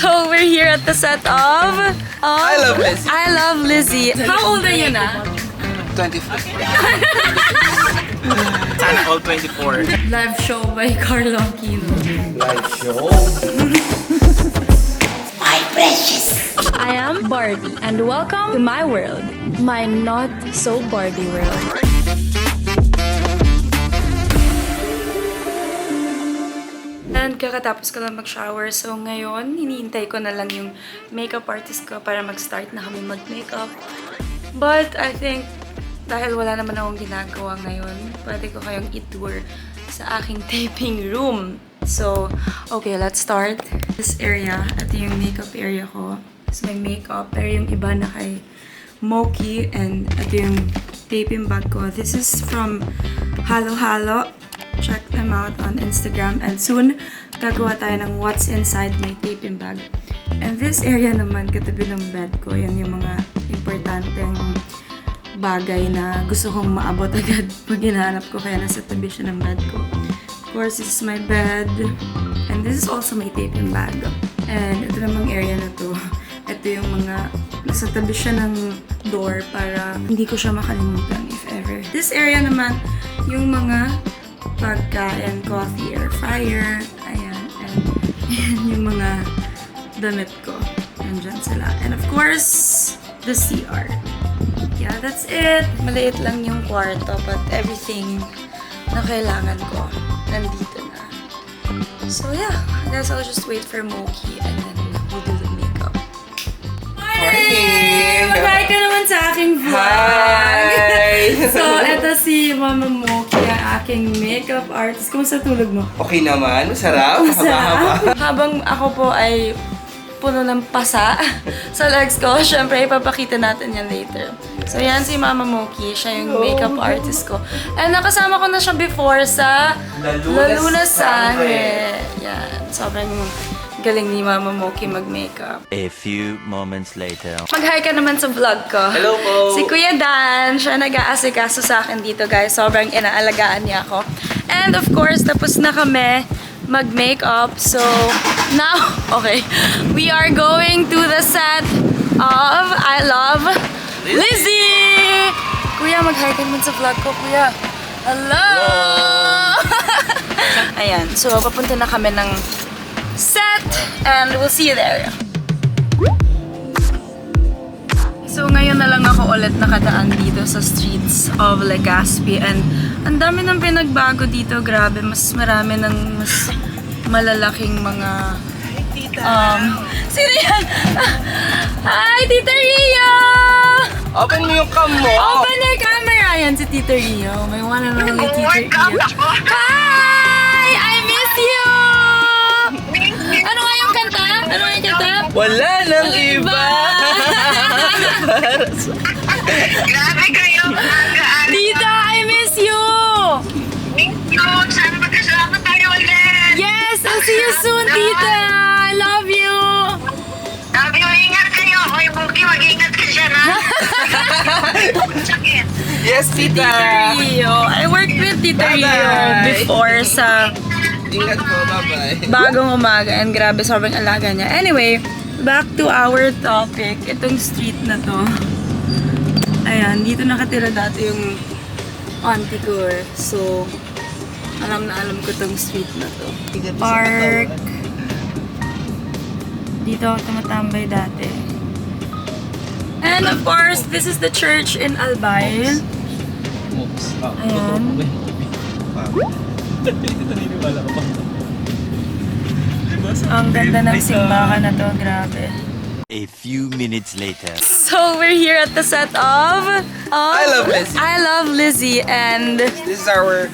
So we're here at the set of I Love Lizzie. I Love Lizzie. How old are you na? 25. Sana all 24. Live show by Carlo Aquino. Live show? My precious. I am Barbie and welcome to my world. My not so Barbie world. And kakatapos ko lang mag-shower. So ngayon, hinihintay ko na lang yung makeup artist ko para mag-start na kami mag-makeup. But I think dahil wala naman akong ginagawa ngayon, pwede ko kayong i-tour sa aking taping room. So, okay, let's start. This area, ito yung makeup area ko. It's my makeup. Pero yung iba na kay Moki. And ito yung taping bag ko. This is from Halo Halo. Check them out on Instagram. And soon, gagawa tayo ng what's inside my taping bag. And this area naman, katabi ng bed ko. Yan yung mga importanteng bagay na gusto kong maabot agad pag hinahanap ko, kaya nasa tabi siya ng bed ko. Of course, this is my bed. And this is also my taping bag. And ito namang area na to. Ito yung mga, nasa tabi siya ng door para hindi ko siya makalimutan if ever. This area naman, yung mga pagkain, coffee, air fryer, ayan. And yan yung mga damit ko. Nandyan sila. And of course, the CR. Yeah, that's it. Maliit lang yung kwarto, but everything na kailangan ko nandito na. So yeah, I guess I'll just wait for Moki and then we'll do the makeup. Morning! Mag-hi ka naman sa aking vlog! Hi! So, eto si Mama Moki, ang aking makeup artist. Kumusta tulog mo? Okay naman, masarap. Haba-haba. Habang ako po ay puno ng pasa sa legs ko, syempre ipapakita natin yan later. So yan si Mama Moki, siya yung makeup artist ko. And nakasama ko na siya before sa La Luna Sangre. Yan, sobrang galing ni Mama Moki mag-makeup. A few moments later. Mag-hi ka naman sa vlog ko. Hello po! Si Kuya Dan, siya nag-aasikaso sa akin dito guys. Sobrang inaalagaan niya ako. And of course, tapos na kami mag-makeup. So, now, okay, we are going to the set of I Love Lizzie! Kuya, mag-hi ka naman sa vlog ko, Kuya. Hello! Ayan, so papunta na kami ng set and we'll see you there. So ngayon na lang ako ulit nakadaan dito sa streets of Legazpi and ang dami ng pinagbago dito, grabe, mas marami ng mas malalaking mga sino yan? Hi, Tita Rio! Open mo yung cam mo! Open your camera! Yan si Tita Rio. May one and only Tita Rio. Hi! I miss you! Ano nga yung kanta? Ano nga yung kanta? Wala nang iba! Grabe kayo, maagaan. Tita, I miss you! Thank you. Sana magkasama tayo ulit. Yes! I'll see you soon, Tita! I love you! Sabi mo, ingat kayo. Hoy, Buki, mag-ingat ka dyan, ha? Sakit. Yes, tita! Rio. I worked with Tita Rio Bye-bye. before sa Ingat po, bye-bye. bagong umaga and grabe, sobrang alaga niya. Anyway, back to our topic. Itong street na to. Ayan, dito nakatira dati yung auntie ko eh. So, alam na alam ko tong street na to. Park. Dito ako tumatambay dati. And of course, this is the church in Albay. Ayan. Ang ganda ng simbahan na to, grabe. A few minutes later. So we're here at the set of I Love Lizzie. I Love Lizzie and This is our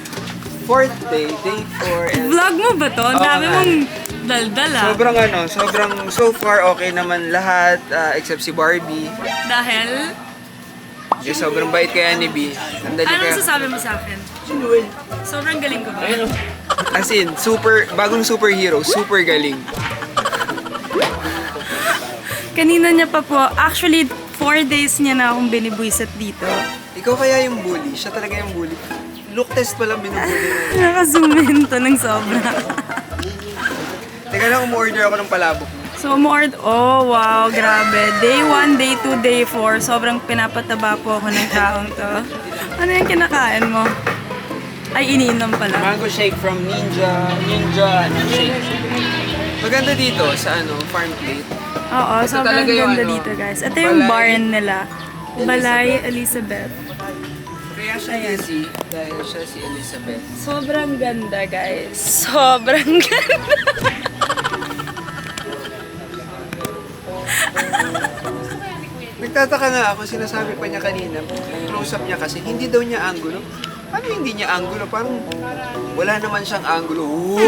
4th day, day 4. And vlog mo ba to? Ang dami nga. mong daldal ah. sobrang so far okay naman lahat except si Barbie. Dahil, Eh, sobrang bait kaya ni B. Sandali anong kaya. sasabi mo sa akin? Sobrang galing ko ba? As in, bagong superhero, super galing. Kanina niya pa po, actually 4 days niya na akong binibwisit dito. Ikaw kaya yung bully, siya talaga yung bully. Look test pa lang binubully na. Naka-zoom in to ng sobra. Teka lang, umorder ako ng palabok. So, oh wow, grabe. Day 1, day 2, day 4. Sobrang pinapataba po ako ng taong to. Ano yung kinakain mo? Ay, iniinom pala. Mango shake from Ninja Shake. Maganda dito sa farm plate. Oo, Ito sobrang talaga yung ganda dito, guys. Ito yung Balay barn nila. Balay Elizabeth. Kaya siya busy dahil siya si Elizabeth. Sobrang ganda, guys. Sobrang ganda. Nagtataka nga ako, sinasabi pa niya kanina, close-up niya kasi, hindi daw niya angulo. Ano hindi niya angulo? Parang wala naman siyang angulo. Wow!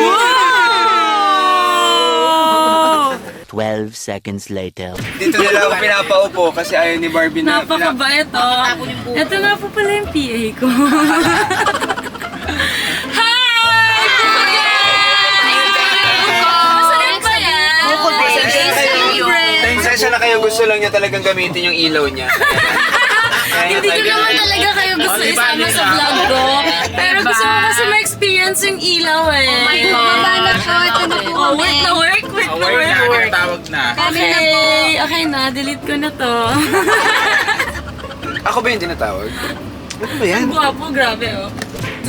12 seconds later. Dito nila ako pinapaupo kasi ayaw ni Barbie na... Napakabait, oh. Ito nga po pala yung PA ko. Hi! Masarap ba yan? Pasensya na kayo, gusto lang niya talagang gamitin yung ilaw niya. Hindi ko naman talaga kayo gusto isama sa vlog ko. Pero gusto ko kasi ma-experience yung ilaw eh. Oh my God. Ito na po kami. Work na work. Tawag na. Okay na. Delete ko na to. Ako ba yung tinatawag? Ano ba yan? Guwapo, grabe oh.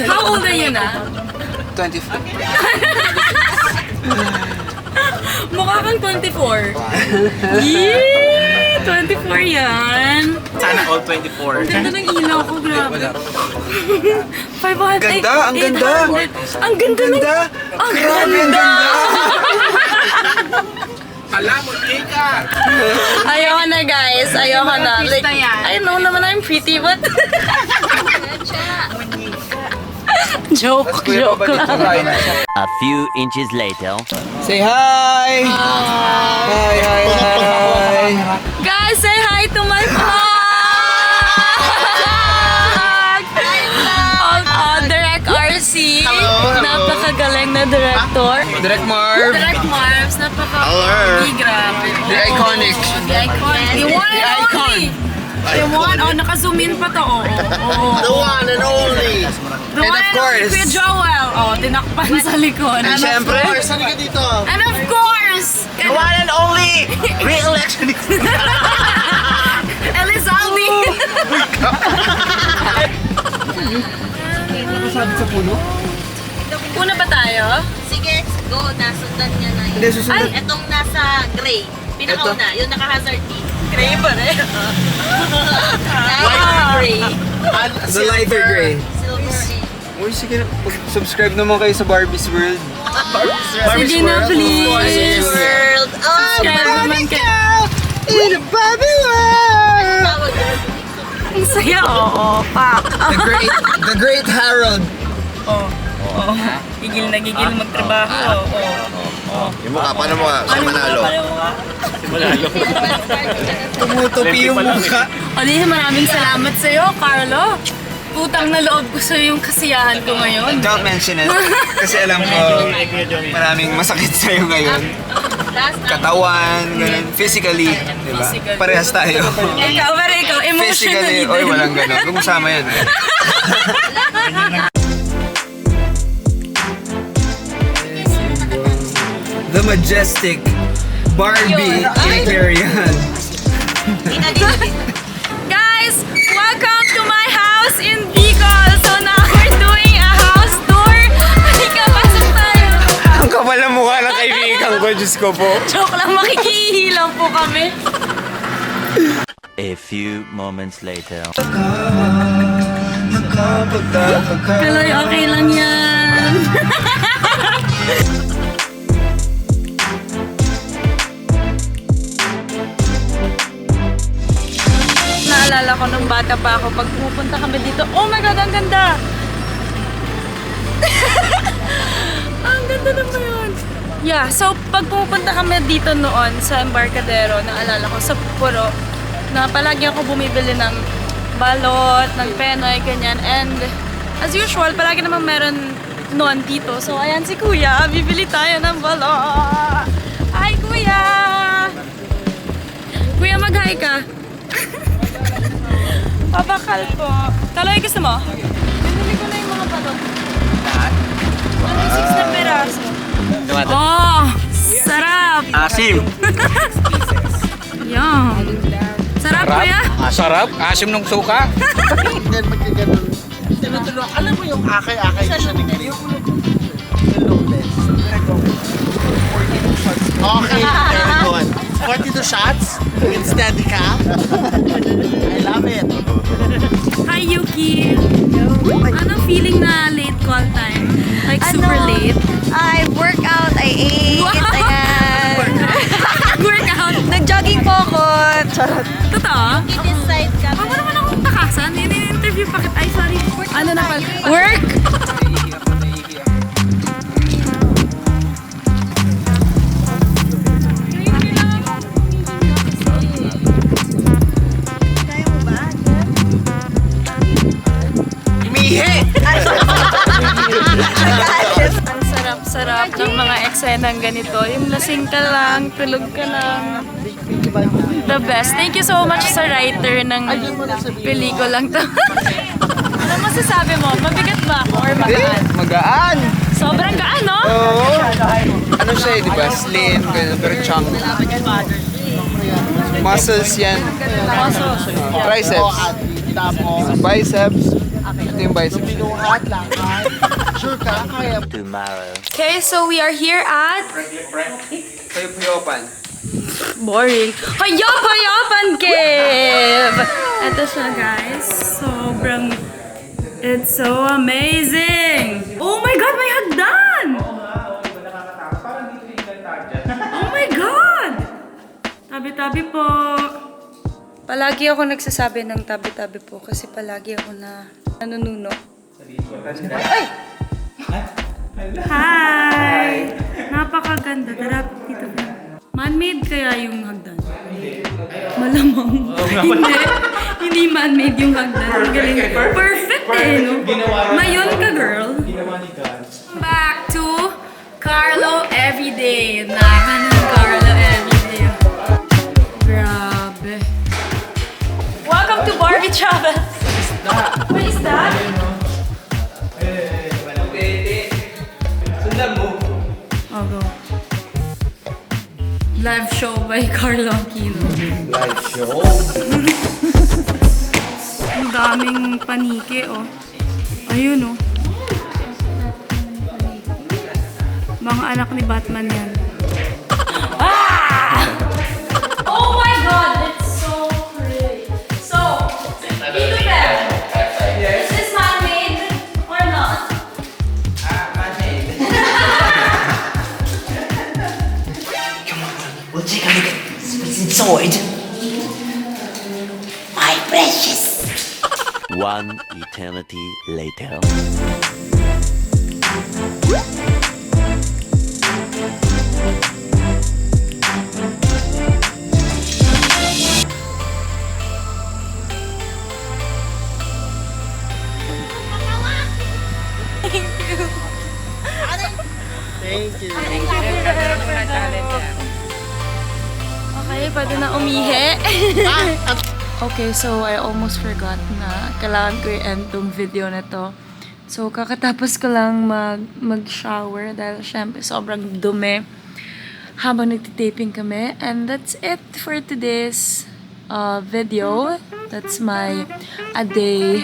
How old are you na? 25. Mukha kang 24. Yee! 24 yan. Sana all 24. Ang ganda ng ilaw ko, grabe. 500. Ganda, ang ganda. 800. Ang ganda ng... Ang Grabe, ang ganda! Alam mo, Kika! Ayoko na, guys. Ayoko na. Like, I know naman I'm pretty, but... joke lang. A few inches later. Say hi! Hi! Guys, say hi to my vlog! Direct RC. Napakagaling na director. Direct Marv! Direct Marvs, napaka-pogi, grabe. The iconic. The iconic. The one and only. The one, naka-zoom in pa to. The one and only! The one and only, Kuya Joel. Tinakpan sa likod. And syempre, Saan ka dito? And of course, The one and only! Re-election! Elizalde. Una ba tayo? Sige, go. Nasundan niya na yun. Hindi, susunod. Ay, etong nasa gray. Pinakauna, yung naka-hazard D. Gray ba rin? Gray. the lighter gray. Silver and... Uy, sige na. Subscribe naman kayo sa Barbie's World. Sige na, please. World. Oh, Subscribe naman kayo. In a Barbie World! tawag yun. Ang saya, oo. Pak. The Great Harold. Gigil na gigil magtrabaho. Yung mukha, paano mo ka? Sa Manalo? Tumutupi yung mukha. Maraming salamat sa'yo, Carlo. Utang na loob ko sa'yo yung kasiyahan ko ngayon. Don't mention it. Kasi alam ko, maraming masakit sa'yo ngayon. Last time. Katawan, ganun. Physically, di ba? Physically. Parehas tayo. Ikaw, emotionally Physically, din. oy, walang ganun. Huwag mo sama yan. The majestic Barbie Imperial. Guys, welcome to my house in Bicol. So now we're doing a house tour. Halika, pasok tayo. Ang kapal ng mukha ng kaibigan ko, Diyos ko po. Joke lang, makikihilaw po kami. A few moments later. Kaloy, okay lang yan. Naalala ko nung bata pa ako, pag pumupunta kami dito, oh my God, ang ganda! Ang ganda naman yun. Yeah, so pag pumupunta kami dito noon sa Embarcadero, naalala ko sa Puro, na palagi ako bumibili ng balot, ng penoy, ganyan. And as usual, palagi naman meron noon dito. So ayan si Kuya, bibili tayo ng balot. Hi Kuya! Kuya, mag-hi ka. Papakal po. Kaloy, gusto mo? Bibili ko na yung mga balot. Lahat? 26 na peraso. Oh! Sarap! Asim! Yum! Sarap kuya? Sarap? Asim ng suka? Alam mo yung akay-akay ko siya nila. Okay, everyone. 42 shots with Steadicam. I love it. Hi Yuki! Anong feeling na late call time? Like super late? I work out, I ate, ayan. Workout! Nag-jogging po ako. Charot. Totoo? I-decide ka. Huwag mo naman akong takasan. Ini-interview pa kita. Ay, sorry. Ano na pala? Work! Ang sarap-sarap ng mga eksenang ganito. Yung lasing ka lang, tulog ka lang. The best. Thank you so much sa writer ng pelikulang to. Ano masasabi mo? Mabigat ba ako or magaan? Magaan! Sobrang gaan, no? Oo! Ano siya eh, di ba? Slim, ganun, pero chunk. Muscles yan. Triceps. Biceps. Ito yung biceps. Tomorrow. Okay, so we are here at... Puyop-puyopan. Boring. Hayop-hayopan cave! Ito siya, guys. Sobrang... It's so amazing! Oh my God, may hagdan! Oh my God! Tabi-tabi po. Palagi ako nagsasabi ng tabi-tabi po kasi palagi ako na nanununo. Ay! Hi! Napakaganda. Tara, dito po. Man-made kaya yung hagdan? Malamang. Hindi. Hindi man-made yung hagdan. Ang galing. Perfect eh, no? Mayon ka, girl. Back to Carlo Everyday. Naka ng Carlo Everyday. Grabe. Welcome to Barbie Travels. What is that? Sundan mo. Oh, go. Live show by Carlo Aquino. Live show? Ang daming panike, oh. Ayun, oh. Mga anak ni Batman yan. Ah! Oh my God! It's so pretty. So, Tito Bel, is this man-made or not? We'll take a look at what's inside. My precious. One eternity later. Thank you. Okay, pwede na umihi. Okay, so I almost forgot na kailangan ko i-end tong video na to. So, kakatapos ko lang mag-shower dahil syempre sobrang dumi habang nagtitaping kami. And that's it for today's video. That's my a day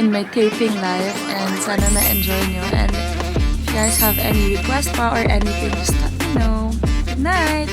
in my taping life. And sana na-enjoy nyo. And if you guys have any request pa or anything, just let me know. Good night!